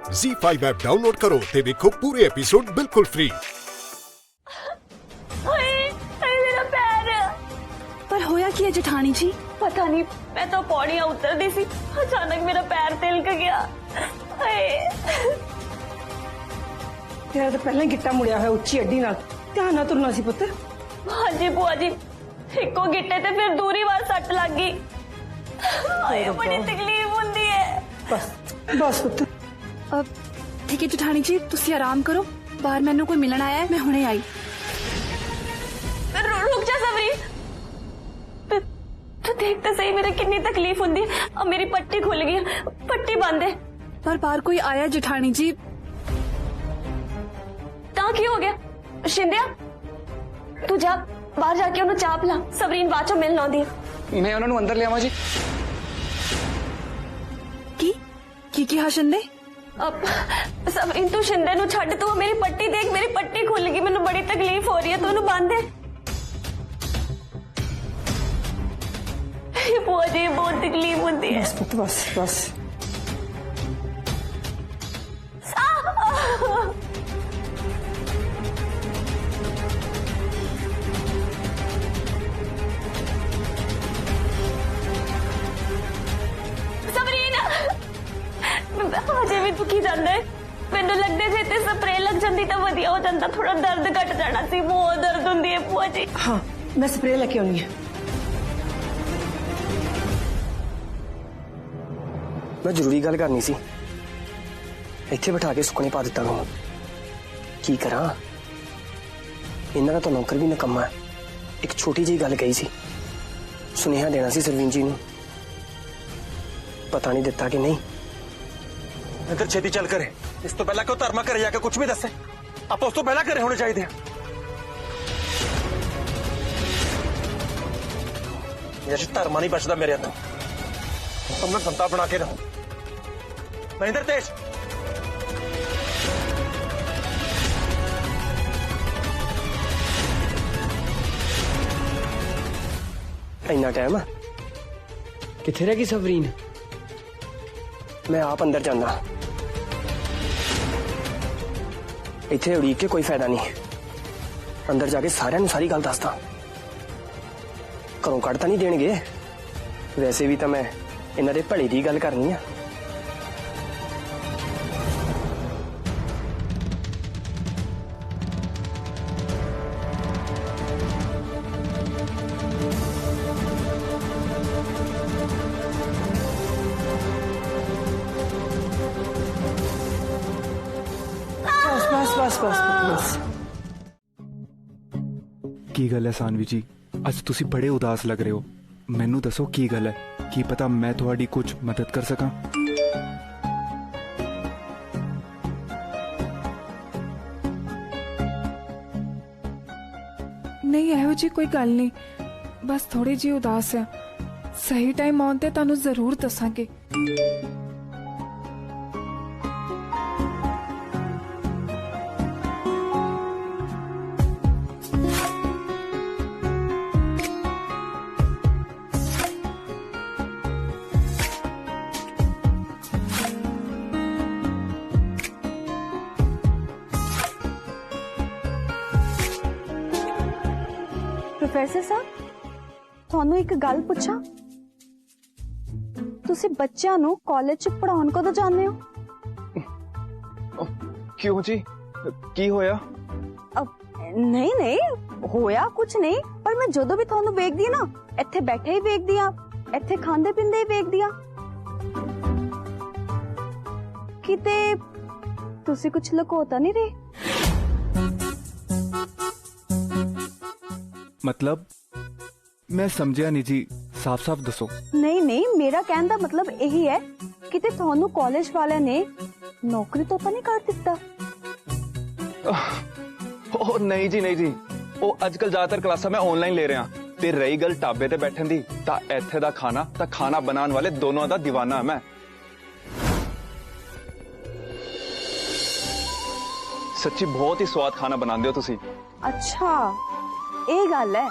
ZEE5 app download करो ते देखो पूरे एपिसोड बिल्कुल फ्री। हाय मेरा पैर। पर होया की है जेठानी जी? पता नहीं, मैं तो पौड़ियां उतरती सी, अचानक मेरा पैर तिलक गया। हाय तेरा तो पहले गिट्टा मुड़िया है उच्ची अड्डी नाल, ध्यान ना तुरना सी पुत्र। हाँ जी बुआ जी, इको गिट्टे ते फिर दूरी वार सट लग गई। हाय बड़ी तकलीफ होती है। बस बस पुत्र। अब ठीक है जेठानी जी, तुसी आराम करो, बाहर मैनू कोई मिलन आया है, मैं हुणे आई। रुक जा सबरी, तू देख तो सही मेरे कितनी तकलीफ होती है। अब मेरी पट्टी खुल गई, पट्टी बंद है। पर बाहर कोई आया जेठानी जी? ता की हो गया? शिंदिया तू जा बाहर जाके उन्हें चाप ला, सबरीन बाचो मिलना आंदी है। मैं उन्होंने अंदर ले आवा जी। की हाँ शिंदे? अब सबरीन तू शिंदे नु छड़, तू मेरी पट्टी देख, मेरी पट्टी खुल गई, मैनू बड़ी तकलीफ हो रही है, तू उन्हें बंद है। बुआ जी बहुत तकलीफ होती है। बस पुत्र बस बस। अजे भी दुखी जाता है, मैनू लगता जे इतने स्प्रे लग जाती तो वधिया हो जाता, थोड़ा दर्द घट जाना सी। बहुत दर्द होती है बुआ जी। हाँ मैं स्प्रे लेके आनी है। मैं जरूरी गल करनी सी, इत्थे बिठा के सुकने पा दिता मैं। की करा, इन्हां दा तो नौकर भी निकम्मा है। एक छोटी जी गल कही सी, सुनेहा देना सी सरवीन जी नूं, पता नहीं दिता कि नहीं। इधर छेती चल करे, इस तो पहला क्यों धर्मा करे जाके कुछ भी दसे, आप उस तो पहला करे होने चाहिए। जैसे धर्मा नहीं बचता मेरे अंदर, तो मैं बंदा बना के रहूं। महेंद्र तेज इन्ना टाइम किथे रह गई सबरीन? मैं आप अंदर जाना, इत्थे उड़ीक के कोई फायदा नहीं। अंदर जाके सारिਆਂ ਨੂੰ सारी गल दसदा, घरों कढ़ तां नहीं देणगे। वैसे भी तो मैं इन्हां दे भले दी गल करनी आ। बस बस बस बस बस। की गल है सानवी जी, अज तुसी बड़े उदास लग रहे हो। मैनू दसो की गल है, की पता मैं थोड़ी कुछ मदद कर सका। नहीं ਇਹੋ जी कोई गल नहीं, बस थोड़ी जी उदास है। सही टाइम आउण ते तुहानू जरूर दसांगे। प्रोफेसर साहब, ਤੁਹਾਨੂੰ ਇੱਕ ਗੱਲ ਪੁੱਛਾਂ? ਤੁਸੀਂ ਬੱਚਿਆਂ ਨੂੰ ਕਾਲਜ 'ਚ ਪੜਾਉਣ ਕਦੋਂ ਜਾਂਦੇ ਹੋ? क्यों जी, की होया? ਨਹੀਂ ਨਹੀਂ ਹੋਇਆ ਕੁਝ ਨਹੀਂ, ਪਰ ਮੈਂ ਜਦੋਂ ਵੀ ਤੁਹਾਨੂੰ ਵੇਖਦੀ ਆ ਨਾ, ਇੱਥੇ ਬੈਠੇ ਹੀ ਵੇਖਦੀ ਆ, ਇੱਥੇ ਖਾਂਦੇ ਪੀਂਦੇ ਹੀ ਵੇਖਦੀ ਆ। ਕਿਤੇ ਤੁਸੀਂ ਕੁਝ ਲੁਕੋਤਾ ਨਹੀਂ ਰਹੇ? मतलब मैं समझिया नहीं जी, साफ साफ दसो। नहीं नहीं, मेरा कहने का मतलब यही है कि ਤੁਹਾਨੂੰ ਕਾਲਜ ਵਾਲਿਆਂ ਨੇ ਨੌਕਰੀ ਤੋਂ ਤਾਂ ਨਹੀਂ ਕੱਢ ਦਿੱਤਾ? ओ नहीं जी, नहीं जी, ओ आजकल ज्यादातर क्लासा मैं ऑनलाइन ले रहा। ते रही गल ढाबे ते बैठन दी, ता इत्थे दा खाना ता खाना बनाने वाले दोनों दा दीवाना है मैं। सच्ची बहुत ही स्वाद खाना बनाते हो तुसी। अच्छा ये गल है।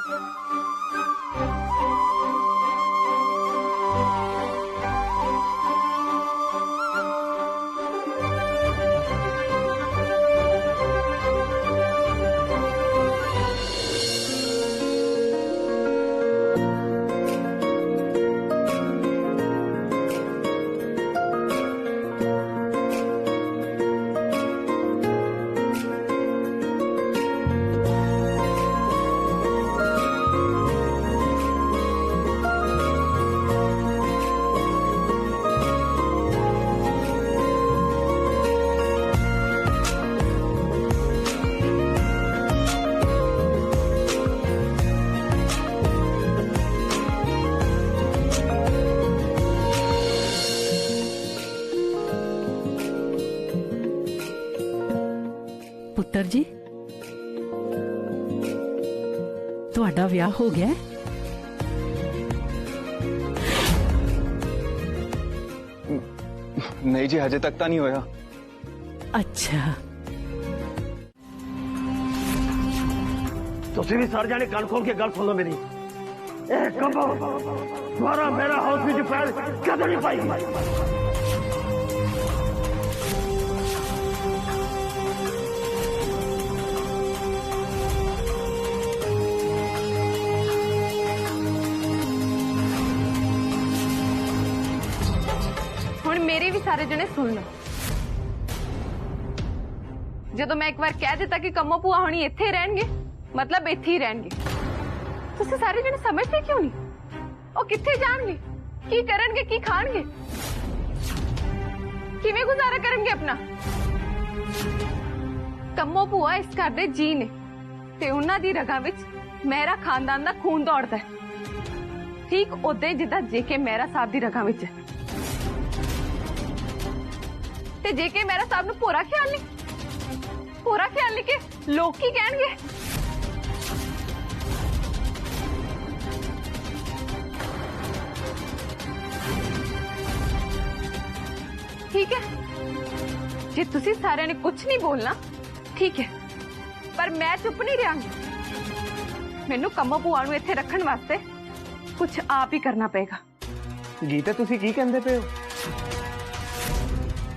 ਪੁੱਤਰ ਜੀ ਤੁਹਾਡਾ ਵਿਆਹ ਹੋ ਗਿਆ ਹੈ? ਨਹੀਂ ਜੀ ਹਜੇ ਤੱਕ ਤਾਂ ਨਹੀਂ ਹੋਇਆ। ਅੱਛਾ ਤੁਸੀਂ ਵੀ ਸਾਰੇ ਜਾਣੇ ਕੰਨ ਖੋਲ ਕੇ ਗੱਲ ਸੁਣ ਲਓ ਮੇਰੀ। ਇਹ ਕੰਬੋ ਦੁਆਰਾ ਮੇਰਾ ਹਾਊਸ ਵਿੱਚ ਪੈਰ ਕਦੇ ਨਹੀਂ ਪਾਈ। ਹੁਣ ਮੇਰੇ ਵੀ ਸਾਰੇ ਜਣੇ ਸੁਣ ਲਓ। ਜਦੋਂ ਮੈਂ ਇੱਕ ਵਾਰ ਕਹਿ ਦਿੱਤਾ ਕਿ ਕੰਮੋ ਭੂਆ ਹੁਣੀ ਇੱਥੇ ਰਹਿਣਗੇ, ਮਤਲਬ ਇੱਥੇ ਹੀ ਰਹਿਣਗੇ। ਤੁਸੀਂ ਸਾਰੇ ਜਣੇ ਸਮਝਦੇ ਕਿਉਂ ਨਹੀਂ? ਉਹ ਕਿੱਥੇ ਜਾਣਗੇ, ਕੀ ਕਰਨਗੇ, ਕੀ ਖਾਣਗੇ, ਕਿਵੇਂ ਗੁਜ਼ਾਰਾ ਕਰਨਗੇ ਆਪਣਾ? ਕੰਮੋ ਭੂਆ ਇਸ ਘਰ ਦੇ ਜੀ ਨੇ ਤੇ ਉਹਨਾਂ ਦੀ ਰਗਾਂ ਵਿੱਚ ਮਹਿਰਾ ਖਾਨਦਾਨ ਦਾ ਖੂਨ ਦੌੜਦਾ ਹੈ, ਠੀਕ ਉਦਾਂ ਜਿੱਦਾਂ ਜੇਕੇ ਮਹਿਰਾ ਸਾਹਿਬ ਦੀ ਰਗਾਂ ਵਿੱਚ ਹੈ। ਤੇ ਜੇਕੇ ਮਹਿਰਾ ਸਾਹਿਬ ਨੂੰ ਪੂਰਾ ਖਿਆਲ ਨਹੀਂ ਕਿ ਲੋਕ ਕੀ ਕਹਿਣਗੇ। ठीक है, जे तुसी सारे ने कुछ नहीं बोलना ठीक है, पर मैं चुप नहीं रहांगी। मैनू कंमो भूआ नूं इत्थे रखण वास्ते कुछ आप ही करना पेगा। गीता तुसी की कहंदे पे हो?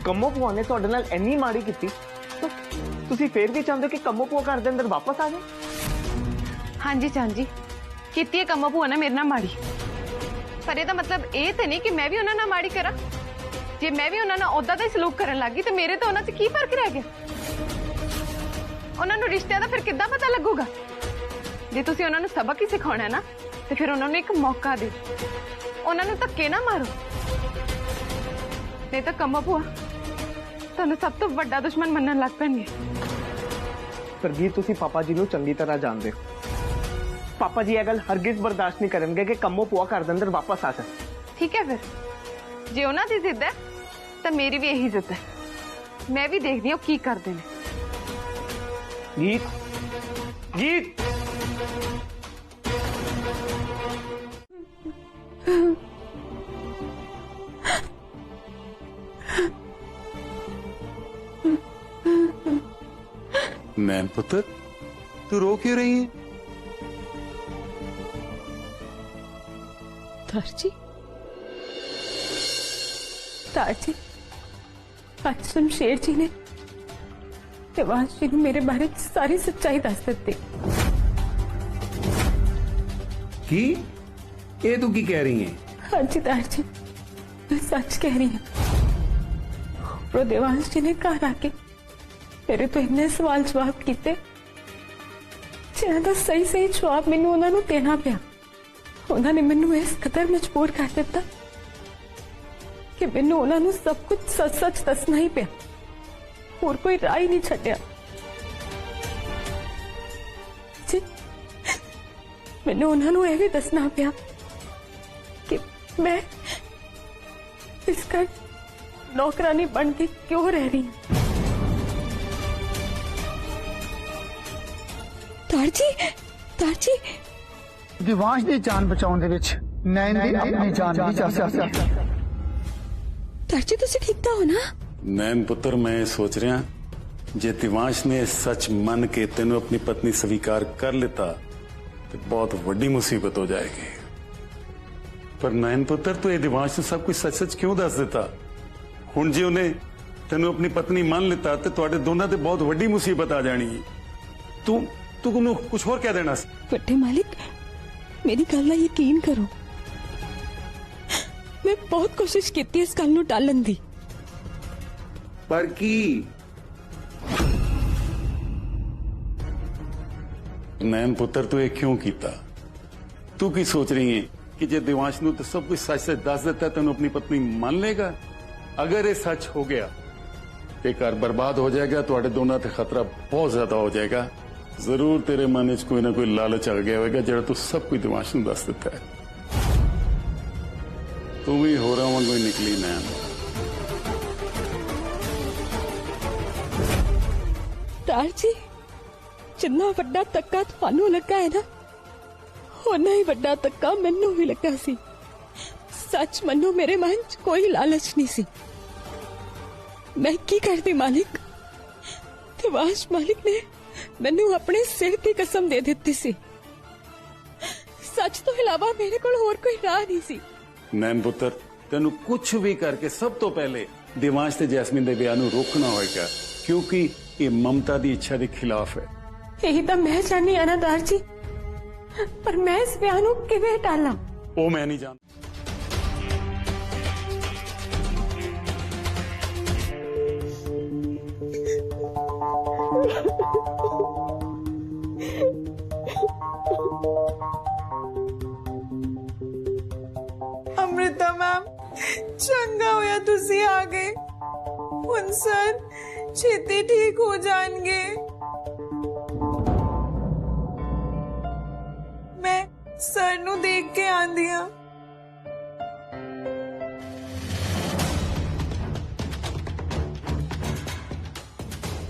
ਕੰਮੋ ਭੂਆ ने ਤੁਹਾਡੇ ਨਾਲ ਇੰਨੀ ਮਾੜੀ ਕੀਤੀ ਤਾਂ ਤੁਸੀਂ ਫੇਰ ਵੀ ਚਾਹੁੰਦੇ ਕਿ ਕੰਮੋ ਭੂਆ ਘਰ ਦੇ ਅੰਦਰ ਵਾਪਸ ਆ ਜਾਏ? हाँ जी चान जी, कीती है कंमो भूआ ने मेरे नाल माड़ी, पर ਇਹਦਾ मतलब ਇਹ ਤੇ ਨਹੀਂ कि मैं भी ਉਹਨਾਂ ਨਾਲ ਮਾੜੀ ਕਰਾਂ। ਜੇ ਮੈਂ ਵੀ ਉਹਨਾਂ ਨਾਲ ਉਦਾਂ ਦਾ ਹੀ ਸਲੂਕ ਕਰਨ ਲੱਗੀ ਤੇ ਮੇਰੇ ਤੋਂ ਉਹਨਾਂ 'ਚ ਕੀ ਫਰਕ ਰਹਿ ਗਿਆ? ਉਹਨਾਂ ਨੂੰ ਰਿਸ਼ਤਿਆਂ ਦਾ ਫਿਰ ਕਿੱਦਾਂ ਪਤਾ ਲੱਗੂਗਾ? ਜੇ ਤੁਸੀਂ ਉਹਨਾਂ ਨੂੰ ਸਬਕ ਹੀ ਸਿਖਾਉਣਾ ਹੈ ਨਾ ਤੇ ਫਿਰ ਉਹਨਾਂ ਨੂੰ ਇੱਕ ਮੌਕਾ ਦਿਓ, ਉਹਨਾਂ ਨੂੰ ਧੱਕੇ ਨਾ ਮਾਰੋ। ਨਹੀਂ ਤਾਂ ਕੰਮੋ ਭੂਆ ਤੁਹਾਨੂੰ ਸਭ ਤੋਂ ਵੱਡਾ ਦੁਸ਼ਮਣ ਮੰਨਣ ਲੱਗ ਪੈਣਗੇ। ਪ੍ਰਗੀਤ ਤੁਸੀਂ ਪਾਪਾ ਜੀ ਨੂੰ ਚੰਗੀ ਤਰ੍ਹਾਂ ਜਾਣਦੇ ਹੋ। ਪਾਪਾ ਜੀ ਇਹ ਗੱਲ ਹਰਗਿਜ਼ ਬਰਦਾਸ਼ਤ ਨਹੀਂ ਕਰਨਗੇ ਕਿ ਕੰਮੋ ਭੂਆ ਘਰ ਦੇ ਅੰਦਰ ਵਾਪਸ ਆ ਜਾਏ। ठीक है, फिर जे उन्हां दी जिद है तो मेरी भी यही जिद है। मैं भी देखदी हूं की करदे ने। गीत गीत नैन पुत्र तू रो क्यों रही है? तारजी तारजी, आज शमशेर जी ने देवांश जी ने मेरे बारे में सारी सच्चाई दस दी। की ये तू की कह रही है? हाँ जी तारजी, मैं सच कह रही हूँ। और देवांश जी ने घर आके मेरे तो इन्ने सवाल जवाब किए जिन्हां दा सही सही जवाब मैनू उन्हां नूं देना पिया। उन्होंने मैनू इस कदर मजबूर कर दिता कि मैनू उन्होंने सब कुछ सच सच दसना ही पिया, और कोई राह ही नहीं छड्या। जी मैनू उन्होंने यह भी दसना पिया कि मैं इस घर नौकरानी बन के क्यों रह रही हूं। तारजी दिवांश की जान बचाने दे विच नैन दी अपनी जान भी जा सकती है। तारजी तुसी ठीक तो हो ना? नैन पुत्र मैं सोच रहा जे दिवांश ने सच मन के तेन अपनी पत्नी स्वीकार कर लेता तो बहुत वड्डी मुसीबत हो जाएगी। पर नैन पुत्र तो ये दिवांश ने सब कुछ सच सच क्यों दस देता? हुण जे उन्हें तेन अपनी पत्नी मान लेता तो तुहाडे दोनों ते बहुत वड्डी मुसीबत आ जानी। तू कुछ होर कह देना। बड़े मालिक मेरी गल दा यकीन करो, मैं बहुत कोशिश की इस गल नूं टालन दी, पर की नैन पुत्र तू ये क्यों कीता? तू की सोच रही है कि जे दिवांश नूं तो सब कुछ सच सच दस देता तेन अपनी पत्नी मान लेगा? अगर ये सच हो गया तो घर बर्बाद हो जाएगा, तुहाडे दोनों ते खतरा बहुत ज्यादा हो जाएगा। जरूर तेरे मन च कोई ना कोई लालच आ गया होगा जो तू सब कुछ दिवांश नूं दस देता है। तू भी हो रहा वांगू ही निकली नैन। ਅਵਤਾਰ ਜੀ, ਜਿੰਨਾ ਵੱਡਾ ਧੱਕਾ ਤੁਹਾਨੂੰ ਲੱਗਾ ਹੈ ਨਾ, ਉਨਾ ਹੀ ਵੱਡਾ ਧੱਕਾ ਮੈਨੂੰ ਵੀ ਲੱਗਾ ਸੀ। ਸੱਚ ਮੰਨੋ, ਮੇਰੇ ਮਨ 'ਚ ਕੋਈ ਲਾਲਚ ਨਹੀਂ ਸੀ। ਮੈਂ ਕੀ ਕਰਦੀ ਮਾਲਿਕ? ਦਿਵਾਸ਼ ਮਾਲਿਕ ਨੇ ਮੈਨੂੰ ਆਪਣੇ ਸਿਰ ਦੀ ਕਸਮ ਦੇ ਦਿੱਤੀ ਸੀ। ਸੱਚ ਤੋਂ ਇਲਾਵਾ ਮੇਰੇ ਕੋਲ ਹੋਰ ਕੋਈ ਰਾਹ ਨਹੀਂ ਸੀ। ਨੈਣ ਪੁੱਤਰ, ਤੈਨੂੰ ਕੁਝ ਵੀ ਕਰਕੇ ਸਭ ਤੋਂ ਪਹਿਲੇ ਦਿਵਾਂਸ਼ ਤੇ ਜੈਸਮੀਨ ਦੇ ਵਿਆਹ ਨੂੰ ਰੋਕਣਾ ਹੋਏਗਾ, ਕਿਉਂਕਿ ਇਹ ਮਮਤਾ ਦੀ ਇੱਛਾ ਦੇ ਖਿਲਾਫ ਹੈ। ਇਹੀ ਤਾਂ ਮੈਂ ਚਾਹਨੀ ਆ ਨਾ ਦਾਰ ਜੀ, ਪਰ ਮੈਂ ਇਸ ਵਿਆਹ ਨੂੰ ਕਿਵੇਂ ਟਾਲਾਂ? ਉਹ ਮੈਂ ਨਹੀਂ ਜਾਣਦਾ। अमृता मैम, चंगा होया तुसी आ गए। हुण सर छेती ठीक हो जाएंगे। मैं सर नू देख के आंदी हां।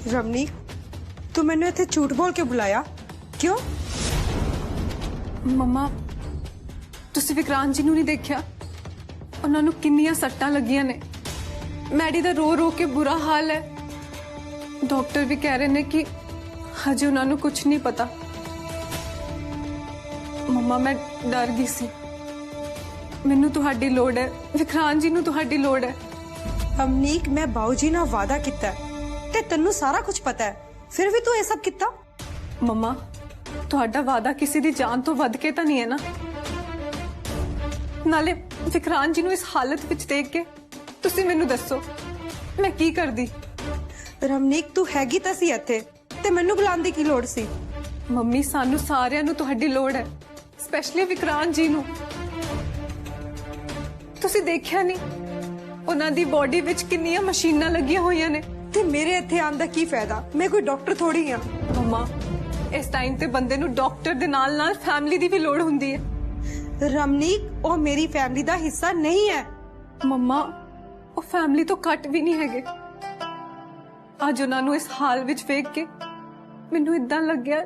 रमनीक, तू मैंने इत्थे झूठ बोल के बुलाया क्यों? मम्मा, तुसी विक्रांत जी नू नहीं देखिया? ਉਹਨਾਂ ਨੂੰ ਕਿੰਨੀਆਂ ਸੱਟਾਂ ਲੱਗੀਆਂ ਨੇ। ਮੈਡੀ ਦਾ ਰੋ ਰੋ ਕੇ ਬੁਰਾ ਹਾਲ ਹੈ। ਡਾਕਟਰ ਵੀ ਕਹਿ ਰਹੇ ਨੇ ਕਿ ਹਜੇ ਉਹਨਾਂ ਨੂੰ ਕੁਝ ਨਹੀਂ ਪਤਾ। ਮੰਮਾ, ਮੈਂ ਡਰ ਗਈ ਸੀ। ਮੈਨੂੰ ਤੁਹਾਡੀ ਲੋੜ ਹੈ, ਵਿਕਰਾਂਤ ਜੀ ਨੂੰ ਤੁਹਾਡੀ ਲੋੜ ਹੈ। ਅਮਨੀਕ, ਮੈਂ ਬਾਊਜੀ ਨਾਲ ਵਾਅਦਾ ਕੀਤਾ ਤੇ ਤੈਨੂੰ ਸਾਰਾ ਕੁਝ ਪਤਾ ਹੈ, ਫਿਰ ਵੀ ਤੂੰ ਇਹ ਸਭ ਕੀਤਾ? ਮੰਮਾ, ਤੁਹਾਡਾ ਵਾਅਦਾ ਕਿਸੇ ਦੀ ਜਾਨ ਤੋਂ ਵੱਧ ਕੇ ਤਾਂ ਨਹੀਂ ਹੈ ਨਾ। ਨਾਲੇ ਵਿਕਰਾਂਤ ਜੀ ਨੂੰ ਇਸ ਹਾਲਤ ਵਿੱਚ ਦੇਖ ਕੇ ਤੁਸੀਂ ਮੈਨੂੰ ਦੱਸੋ ਮੈਂ ਕੀ ਕਰਦੀ? ਰਮਨੀਕ, ਤੂੰ ਹੈਗੀ ਤਾਂ ਸੀ ਇੱਥੇ, ਤੇ ਮੈਨੂੰ ਬੁਲਾਉਣ ਦੀ ਕੀ ਲੋੜ ਸੀ? ਮੰਮੀ, ਸਾਨੂੰ ਸਾਰਿਆਂ ਨੂੰ ਤੁਹਾਡੀ ਲੋੜ ਹੈ, ਸਪੈਸ਼ਲੀ ਵਿਕਰਾਂਤ ਜੀ ਨੂੰ। ਤੁਸੀਂ ਦੇਖਿਆ ਨਹੀਂ ਉਹਨਾਂ ਦੀ ਬਾਡੀ ਵਿੱਚ ਕਿੰਨੀਆਂ ਮਸ਼ੀਨਾਂ ਲੱਗੀਆਂ ਹੋਈਆਂ ਨੇ। ਤੇ ਮੇਰੇ ਇੱਥੇ ਆਉਣ ਦਾ ਕੀ ਫਾਇਦਾ? ਮੈਂ ਕੋਈ ਡਾਕਟਰ ਥੋੜੀ ਹਾਂ। ਮੰਮਾ, ਇਸ ਟਾਈਮ ਤੇ ਬੰਦੇ ਨੂੰ ਡਾਕਟਰ ਦੇ ਨਾਲ ਨਾਲ ਫੈਮਿਲੀ ਦੀ ਵੀ ਲੋੜ ਹੁੰਦੀ ਹੈ। ਰਮਨੀਕ, ਉਹ ਮੇਰੀ ਫੈਮਿਲੀ ਦਾ ਹਿੱਸਾ ਨਹੀਂ ਹੈ। ਮੰਮਾ, ਉਹ ਫੈਮਿਲੀ ਤੋਂ ਘੱਟ ਵੀ ਨਹੀਂ ਹੈਗੇ। ਅੱਜ ਉਹਨਾਂ ਨੂੰ ਇਸ ਹਾਲ ਵਿੱਚ ਵੇਖ ਕੇ ਮੈਨੂੰ ਇਦਾਂ ਲੱਗਿਆ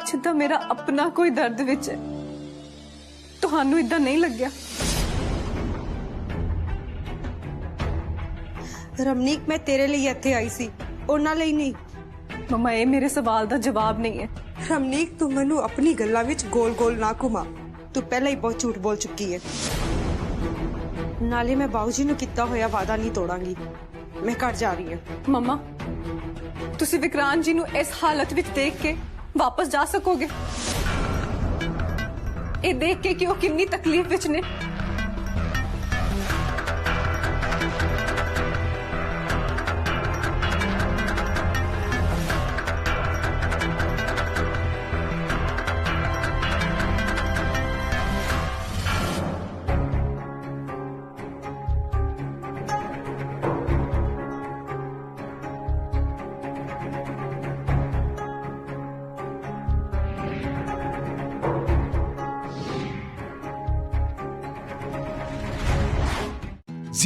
ਜਿੱਦਾਂ ਮੇਰਾ ਆਪਣਾ ਕੋਈ ਦਰਦ ਵਿੱਚ ਹੈ। ਤੁਹਾਨੂੰ ਇਦਾਂ ਨਹੀਂ ਲੱਗਿਆ? ਰਮਨੀਕ, ਮੈਂ ਤੇਰੇ ਲਈ ਇੱਥੇ ਆਈ ਸੀ, ਉਹਨਾਂ ਲਈ ਨਹੀਂ। ਮੰਮਾ, ਇਹ ਮੇਰੇ ਸਵਾਲ ਦਾ ਜਵਾਬ ਨਹੀਂ ਹੈ। ਰਮਨੀਕ, ਤੂੰ ਮੈਨੂੰ ਆਪਣੀ ਗੱਲਾਂ ਵਿੱਚ ਗੋਲ-ਗੋਲ ਨਾ ਘੁਮਾ। ਤੂੰ ਪਹਿਲਾਂ ਹੀ ਬਹੁਤ ਝੂਠ ਬੋਲ ਚੁੱਕੀ ਹੈ। ਨਾਲੇ ਮੈਂ ਬਾਊਜੀ ਨੂੰ ਕੀਤਾ ਹੋਇਆ ਵਾਅਦਾ ਨਹੀਂ ਤੋੜਾਂਗੀ। ਮੈਂ ਘਰ ਜਾ ਰਹੀ ਹਾਂ। ਮੰਮਾ, ਤੁਸੀਂ ਵਿਕਰਾਂਤ ਜੀ ਨੂੰ ਇਸ ਹਾਲਤ ਵਿੱਚ ਦੇਖ ਕੇ ਵਾਪਸ ਜਾ ਸਕੋਗੇ? ਇਹ ਦੇਖ ਕੇ ਕਿ ਉਹ ਕਿੰਨੀ ਤਕਲੀਫ ਵਿੱਚ ਨੇ।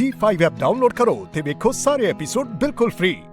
Z5 ऐप डाउनलोड करो ते देखो सारे एपिसोड बिल्कुल फ्री।